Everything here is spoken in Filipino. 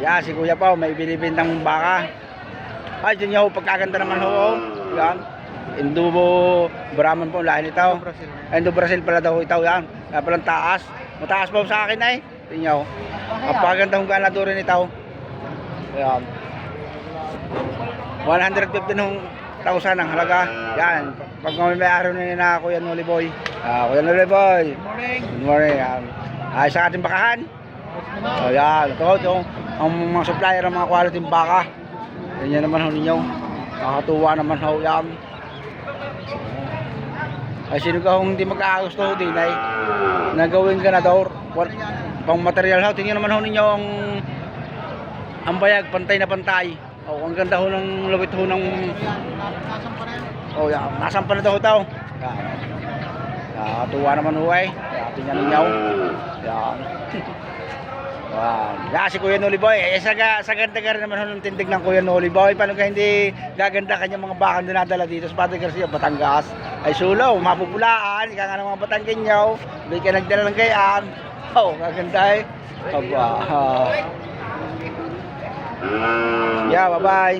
Yan, si Kuya Pao, may binibintang baka. Ay, dyan niya ho, pagkaganda naman ho. Yan. Indubo, Brahman po, lahi nito. Indo Brazil pala daw ito, yan. Kaya palang taas. Mataas pa ho sa akin ay. Dyan niya ho. Ang paganda hong ganado rin ito. Yan. 115 hong 1,000 ang halaga. Yan. Pag may araw na Kuya Noli Boy. Kuya Noli Boy. Good morning. Yan. Ay, sa ating bakahan. Yan. Ito. Ang mga supplier ng mga quality baka. Ganyan naman ho ninyo. Nakakatuwa naman ho yan. Ay, sino ka kung hindi mag-aagusto ho din ay nagawin ganador. Pang material ho. Tingnan naman ho ninyo ang bayag. Pantay na pantay. Ang ganda ho ng lawit ho ng... yan. Nasampa na daw ito. Yan. Nakakatuwa naman ho ay. Tingnan ninyo. Yan. Wow. Si Kuya Noli Boy. Sa ganda ka rin naman ho ng tindig ng Kuya Noli Boy. Paano ka hindi gaganda kanyang mga bakang dinadala dito sa Padre Garcia, Batangas? Ay sulaw, mapupulaan. Ika nga ng mga Batanggenyaw. Hindi ka nagdala ng gayaan. Gaganda eh. Aba. Yeah, bye-bye.